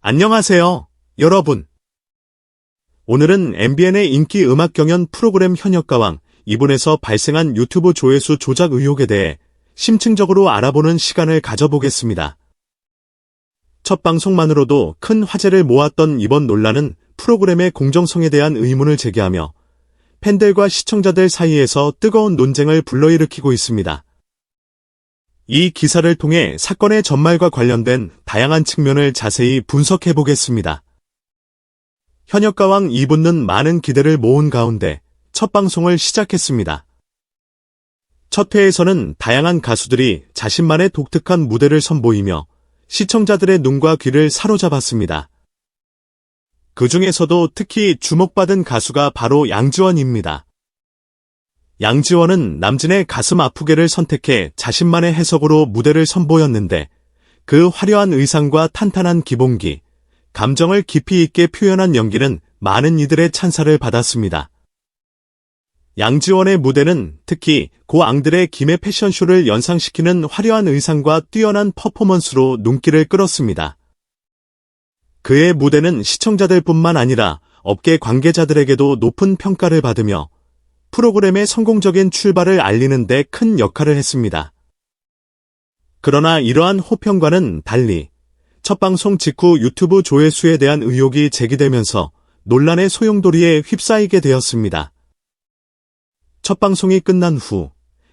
안녕하세요, 여러분. 오늘은 MBN의 인기 음악 경연 프로그램 현역가왕 2분에서 발생한 유튜브 조회수 조작 의혹에 대해 심층적으로 알아보는 시간을 가져보겠습니다. 첫 방송만으로도 큰 화제를 모았던 이번 논란은 프로그램의 공정성에 대한 의문을 제기하며 팬들과 시청자들 사이에서 뜨거운 논쟁을 불러일으키고 있습니다. 이 기사를 통해 사건의 전말과 관련된 다양한 측면을 자세히 분석해 보겠습니다. 현역가왕 2부는 많은 기대를 모은 가운데 첫 방송을 시작했습니다. 첫 회에서는 다양한 가수들이 자신만의 독특한 무대를 선보이며 시청자들의 눈과 귀를 사로잡았습니다. 그 중에서도 특히 주목받은 가수가 바로 양지원입니다. 양지원은 남진의 가슴 아프게를 선택해 자신만의 해석으로 무대를 선보였는데 그 화려한 의상과 탄탄한 기본기, 감정을 깊이 있게 표현한 연기는 많은 이들의 찬사를 받았습니다. 양지원의 무대는 특히 고앙들의 김해 패션쇼를 연상시키는 화려한 의상과 뛰어난 퍼포먼스로 눈길을 끌었습니다. 그의 무대는 시청자들뿐만 아니라 업계 관계자들에게도 높은 평가를 받으며 프로그램의 성공적인 출발을 알리는 데 큰 역할을 했습니다. 그러나 이러한 호평과는 달리 첫 방송 직후 유튜브 조회수에 대한 의혹이 제기되면서 논란의 소용돌이에 휩싸이게 되었습니다. 첫 방송이 끝난 후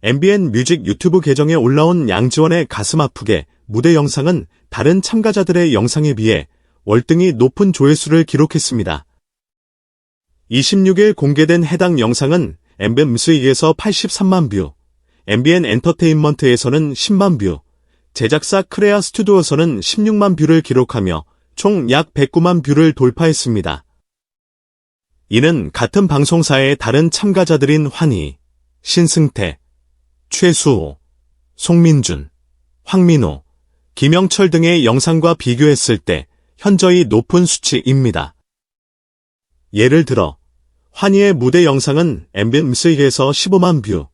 MBN 뮤직 유튜브 계정에 올라온 양지원의 가슴 아프게 무대 영상은 다른 참가자들의 영상에 비해 월등히 높은 조회수를 기록했습니다. 26일 공개된 해당 영상은 MBN 뮤직에서 83만 뷰, MBN 엔터테인먼트에서는 10만 뷰, 제작사 크레아 스튜디오에서는 16만 뷰를 기록하며 총 약 109만 뷰를 돌파했습니다. 이는 같은 방송사의 다른 참가자들인 환희, 신승태, 최수호, 송민준, 황민호, 김영철 등의 영상과 비교했을 때 현저히 높은 수치입니다. 예를 들어 환희의 무대 영상은 MBN 뮤직에서 15만 뷰,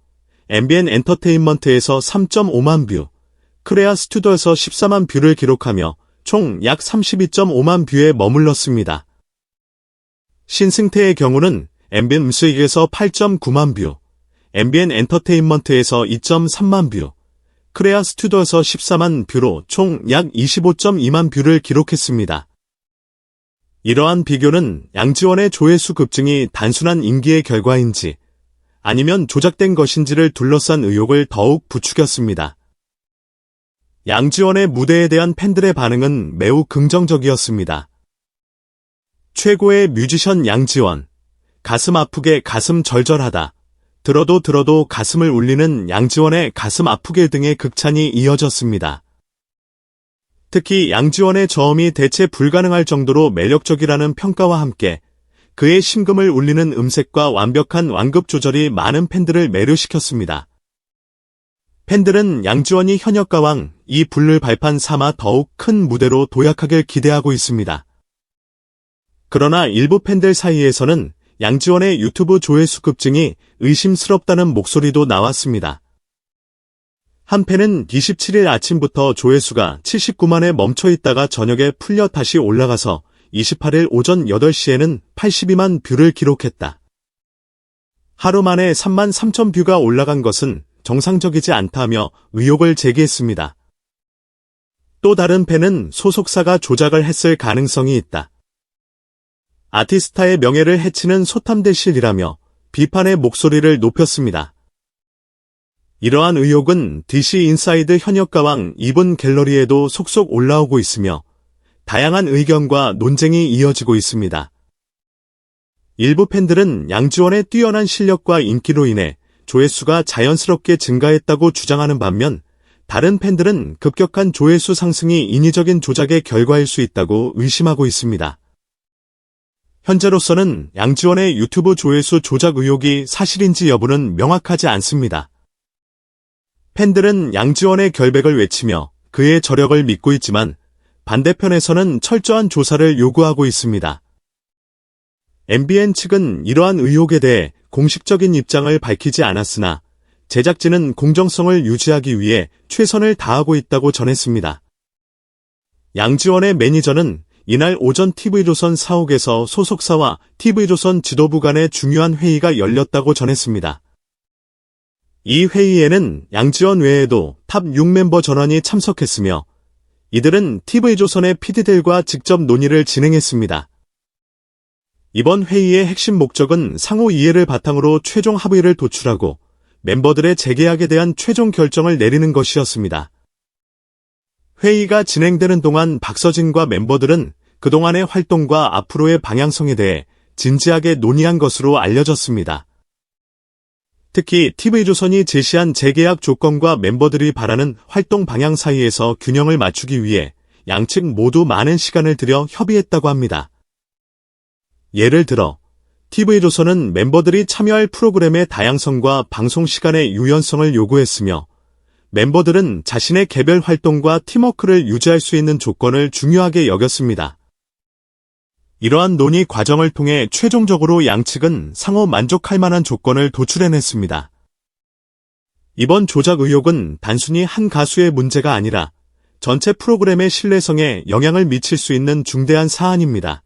MBN 엔터테인먼트에서 3.5만 뷰, 크레아 스튜디오에서 14만 뷰를 기록하며 총 약 32.5만 뷰에 머물렀습니다. 신승태의 경우는 MBN 뮤직에서 8.9만 뷰, MBN 엔터테인먼트에서 2.3만 뷰, 크레아 스튜디오에서 14만 뷰로 총 약 25.2만 뷰를 기록했습니다. 이러한 비교는 양지원의 조회수 급증이 단순한 인기의 결과인지 아니면 조작된 것인지를 둘러싼 의혹을 더욱 부추겼습니다. 양지원의 무대에 대한 팬들의 반응은 매우 긍정적이었습니다. 최고의 뮤지션 양지원, 가슴 아프게 가슴 절절하다, 들어도 가슴을 울리는 양지원의 가슴 아프게 등의 극찬이 이어졌습니다. 특히 양지원의 저음이 대체 불가능할 정도로 매력적이라는 평가와 함께 그의 심금을 울리는 음색과 완벽한 완급 조절이 많은 팬들을 매료시켰습니다. 팬들은 양지원이 현역가왕 이 불을 발판 삼아 더욱 큰 무대로 도약하길 기대하고 있습니다. 그러나 일부 팬들 사이에서는 양지원의 유튜브 조회수 급증이 의심스럽다는 목소리도 나왔습니다. 한 팬은 27일 아침부터 조회수가 79만에 멈춰있다가 저녁에 풀려 다시 올라가서 28일 오전 8시에는 82만 뷰를 기록했다. 하루 만에 3만 3천 뷰가 올라간 것은 정상적이지 않다며 의혹을 제기했습니다. 또 다른 팬은 소속사가 조작을 했을 가능성이 있다. 아티스타의 명예를 해치는 소탐대실이라며 비판의 목소리를 높였습니다. 이러한 의혹은 DC 인사이드 현역가왕 2분 갤러리에도 속속 올라오고 있으며 다양한 의견과 논쟁이 이어지고 있습니다. 일부 팬들은 양지원의 뛰어난 실력과 인기로 인해 조회수가 자연스럽게 증가했다고 주장하는 반면 다른 팬들은 급격한 조회수 상승이 인위적인 조작의 결과일 수 있다고 의심하고 있습니다. 현재로서는 양지원의 유튜브 조회수 조작 의혹이 사실인지 여부는 명확하지 않습니다. 팬들은 양지원의 결백을 외치며 그의 저력을 믿고 있지만 반대편에서는 철저한 조사를 요구하고 있습니다. MBN 측은 이러한 의혹에 대해 공식적인 입장을 밝히지 않았으나 제작진은 공정성을 유지하기 위해 최선을 다하고 있다고 전했습니다. 양지원의 매니저는 이날 오전 TV조선 사옥에서 소속사와 TV조선 지도부 간의 중요한 회의가 열렸다고 전했습니다. 이 회의에는 양지원 외에도 탑 6멤버 전원이 참석했으며 이들은 TV조선의 PD들과 직접 논의를 진행했습니다. 이번 회의의 핵심 목적은 상호 이해를 바탕으로 최종 합의를 도출하고 멤버들의 재계약에 대한 최종 결정을 내리는 것이었습니다. 회의가 진행되는 동안 박서진과 멤버들은 그동안의 활동과 앞으로의 방향성에 대해 진지하게 논의한 것으로 알려졌습니다. 특히 TV조선이 제시한 재계약 조건과 멤버들이 바라는 활동 방향 사이에서 균형을 맞추기 위해 양측 모두 많은 시간을 들여 협의했다고 합니다. 예를 들어 TV조선은 멤버들이 참여할 프로그램의 다양성과 방송 시간의 유연성을 요구했으며 멤버들은 자신의 개별 활동과 팀워크를 유지할 수 있는 조건을 중요하게 여겼습니다. 이러한 논의 과정을 통해 최종적으로 양측은 상호 만족할 만한 조건을 도출해냈습니다. 이번 조작 의혹은 단순히 한 가수의 문제가 아니라 전체 프로그램의 신뢰성에 영향을 미칠 수 있는 중대한 사안입니다.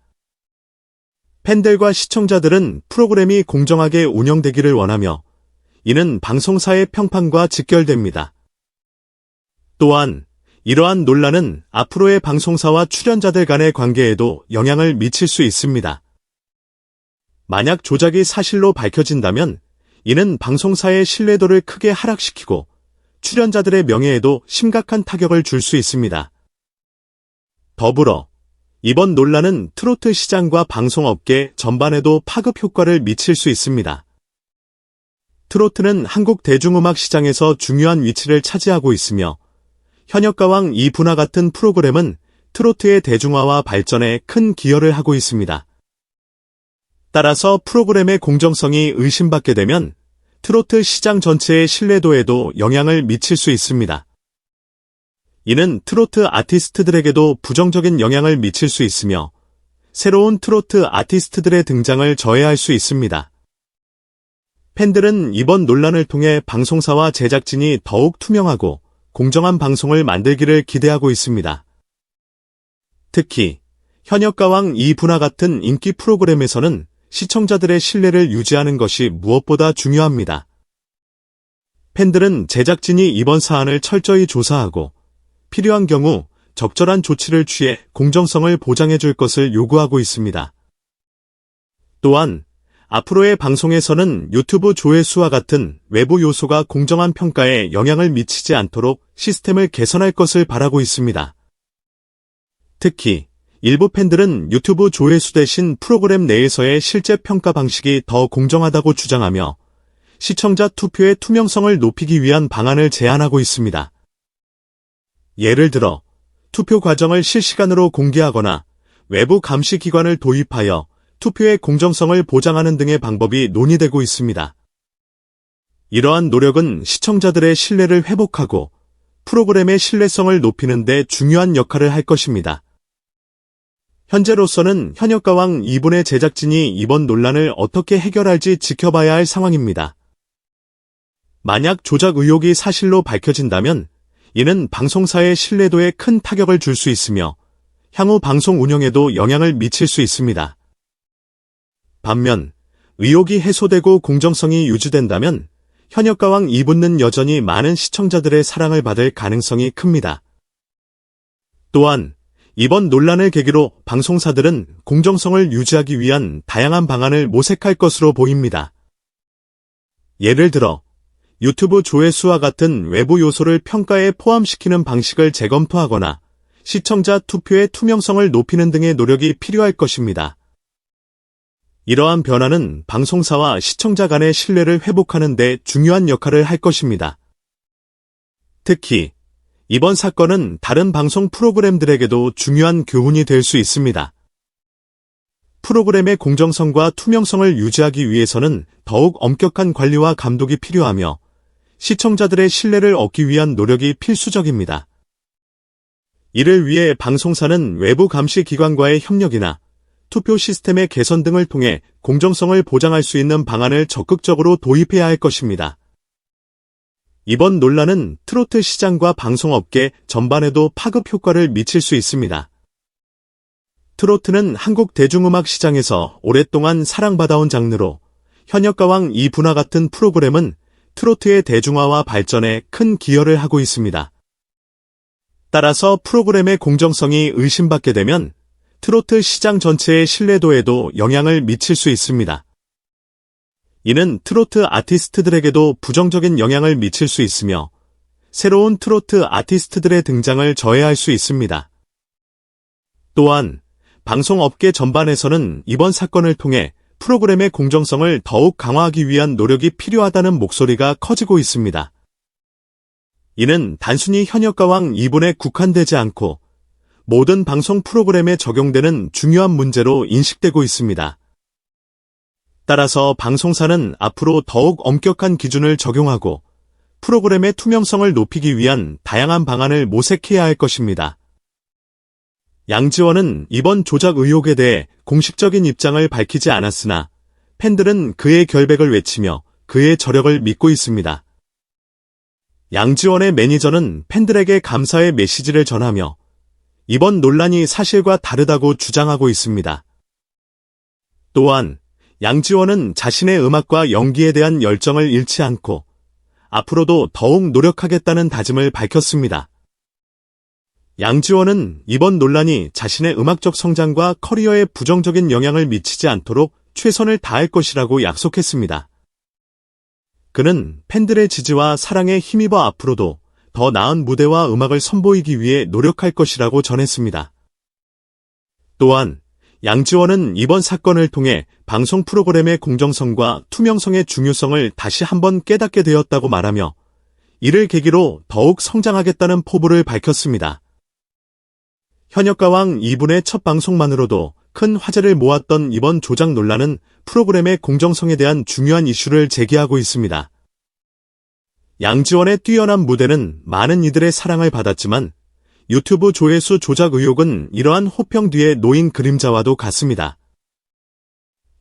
팬들과 시청자들은 프로그램이 공정하게 운영되기를 원하며 이는 방송사의 평판과 직결됩니다. 또한 이러한 논란은 앞으로의 방송사와 출연자들 간의 관계에도 영향을 미칠 수 있습니다. 만약 조작이 사실로 밝혀진다면 이는 방송사의 신뢰도를 크게 하락시키고 출연자들의 명예에도 심각한 타격을 줄 수 있습니다. 더불어 이번 논란은 트로트 시장과 방송업계 전반에도 파급 효과를 미칠 수 있습니다. 트로트는 한국 대중음악 시장에서 중요한 위치를 차지하고 있으며 현역가왕 2부나 같은 프로그램은 트로트의 대중화와 발전에 큰 기여를 하고 있습니다. 따라서 프로그램의 공정성이 의심받게 되면 트로트 시장 전체의 신뢰도에도 영향을 미칠 수 있습니다. 이는 트로트 아티스트들에게도 부정적인 영향을 미칠 수 있으며 새로운 트로트 아티스트들의 등장을 저해할 수 있습니다. 팬들은 이번 논란을 통해 방송사와 제작진이 더욱 투명하고 공정한 방송을 만들기를 기대하고 있습니다. 특히 현역가왕 2부나 같은 인기 프로그램에서는 시청자들의 신뢰를 유지하는 것이 무엇보다 중요합니다. 팬들은 제작진이 이번 사안을 철저히 조사하고 필요한 경우 적절한 조치를 취해 공정성을 보장해 줄 것을 요구하고 있습니다. 또한 앞으로의 방송에서는 유튜브 조회수와 같은 외부 요소가 공정한 평가에 영향을 미치지 않도록 시스템을 개선할 것을 바라고 있습니다. 특히 일부 팬들은 유튜브 조회수 대신 프로그램 내에서의 실제 평가 방식이 더 공정하다고 주장하며 시청자 투표의 투명성을 높이기 위한 방안을 제안하고 있습니다. 예를 들어 투표 과정을 실시간으로 공개하거나 외부 감시 기관을 도입하여 투표의 공정성을 보장하는 등의 방법이 논의되고 있습니다. 이러한 노력은 시청자들의 신뢰를 회복하고 프로그램의 신뢰성을 높이는 데 중요한 역할을 할 것입니다. 현재로서는 현역가왕 2분의 제작진이 이번 논란을 어떻게 해결할지 지켜봐야 할 상황입니다. 만약 조작 의혹이 사실로 밝혀진다면 이는 방송사의 신뢰도에 큰 타격을 줄 수 있으며 향후 방송 운영에도 영향을 미칠 수 있습니다. 반면 의혹이 해소되고 공정성이 유지된다면 현역가왕 2부는 여전히 많은 시청자들의 사랑을 받을 가능성이 큽니다. 또한 이번 논란을 계기로 방송사들은 공정성을 유지하기 위한 다양한 방안을 모색할 것으로 보입니다. 예를 들어 유튜브 조회수와 같은 외부 요소를 평가에 포함시키는 방식을 재검토하거나 시청자 투표의 투명성을 높이는 등의 노력이 필요할 것입니다. 이러한 변화는 방송사와 시청자 간의 신뢰를 회복하는 데 중요한 역할을 할 것입니다. 특히 이번 사건은 다른 방송 프로그램들에게도 중요한 교훈이 될 수 있습니다. 프로그램의 공정성과 투명성을 유지하기 위해서는 더욱 엄격한 관리와 감독이 필요하며 시청자들의 신뢰를 얻기 위한 노력이 필수적입니다. 이를 위해 방송사는 외부 감시 기관과의 협력이나 투표 시스템의 개선 등을 통해 공정성을 보장할 수 있는 방안을 적극적으로 도입해야 할 것입니다. 이번 논란은 트로트 시장과 방송업계 전반에도 파급 효과를 미칠 수 있습니다. 트로트는 한국 대중음악 시장에서 오랫동안 사랑받아온 장르로 현역가왕 이분화 같은 프로그램은 트로트의 대중화와 발전에 큰 기여를 하고 있습니다. 따라서 프로그램의 공정성이 의심받게 되면 트로트 시장 전체의 신뢰도에도 영향을 미칠 수 있습니다. 이는 트로트 아티스트들에게도 부정적인 영향을 미칠 수 있으며 새로운 트로트 아티스트들의 등장을 저해할 수 있습니다. 또한 방송업계 전반에서는 이번 사건을 통해 프로그램의 공정성을 더욱 강화하기 위한 노력이 필요하다는 목소리가 커지고 있습니다. 이는 단순히 현역가왕 2분에 국한되지 않고 모든 방송 프로그램에 적용되는 중요한 문제로 인식되고 있습니다. 따라서 방송사는 앞으로 더욱 엄격한 기준을 적용하고 프로그램의 투명성을 높이기 위한 다양한 방안을 모색해야 할 것입니다. 양지원은 이번 조작 의혹에 대해 공식적인 입장을 밝히지 않았으나 팬들은 그의 결백을 외치며 그의 저력을 믿고 있습니다. 양지원의 매니저는 팬들에게 감사의 메시지를 전하며 이번 논란이 사실과 다르다고 주장하고 있습니다. 또한 양지원은 자신의 음악과 연기에 대한 열정을 잃지 않고 앞으로도 더욱 노력하겠다는 다짐을 밝혔습니다. 양지원은 이번 논란이 자신의 음악적 성장과 커리어에 부정적인 영향을 미치지 않도록 최선을 다할 것이라고 약속했습니다. 그는 팬들의 지지와 사랑에 힘입어 앞으로도 더 나은 무대와 음악을 선보이기 위해 노력할 것이라고 전했습니다. 또한 양지원은 이번 사건을 통해 방송 프로그램의 공정성과 투명성의 중요성을 다시 한번 깨닫게 되었다고 말하며 이를 계기로 더욱 성장하겠다는 포부를 밝혔습니다. 현역가왕 2분의 첫 방송만으로도 큰 화제를 모았던 이번 조작 논란은 프로그램의 공정성에 대한 중요한 이슈를 제기하고 있습니다. 양지원의 뛰어난 무대는 많은 이들의 사랑을 받았지만 유튜브 조회수 조작 의혹은 이러한 호평 뒤에 놓인 그림자와도 같습니다.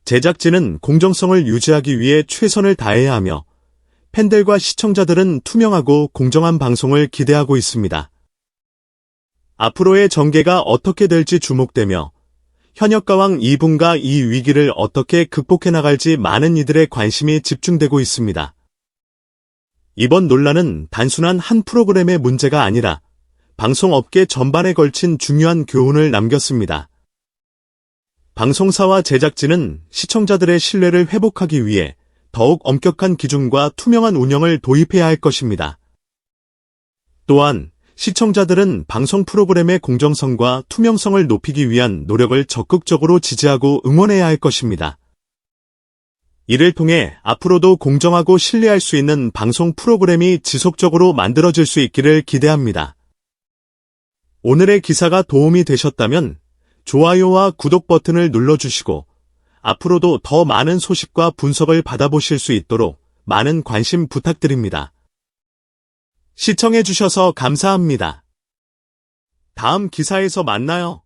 제작진은 공정성을 유지하기 위해 최선을 다해야 하며 팬들과 시청자들은 투명하고 공정한 방송을 기대하고 있습니다. 앞으로의 전개가 어떻게 될지 주목되며 현역가왕 2분과 이 위기를 어떻게 극복해 나갈지 많은 이들의 관심이 집중되고 있습니다. 이번 논란은 단순한 한 프로그램의 문제가 아니라 방송업계 전반에 걸친 중요한 교훈을 남겼습니다. 방송사와 제작진은 시청자들의 신뢰를 회복하기 위해 더욱 엄격한 기준과 투명한 운영을 도입해야 할 것입니다. 또한 시청자들은 방송 프로그램의 공정성과 투명성을 높이기 위한 노력을 적극적으로 지지하고 응원해야 할 것입니다. 이를 통해 앞으로도 공정하고 신뢰할 수 있는 방송 프로그램이 지속적으로 만들어질 수 있기를 기대합니다. 오늘의 기사가 도움이 되셨다면 좋아요와 구독 버튼을 눌러주시고 앞으로도 더 많은 소식과 분석을 받아보실 수 있도록 많은 관심 부탁드립니다. 시청해주셔서 감사합니다. 다음 기사에서 만나요.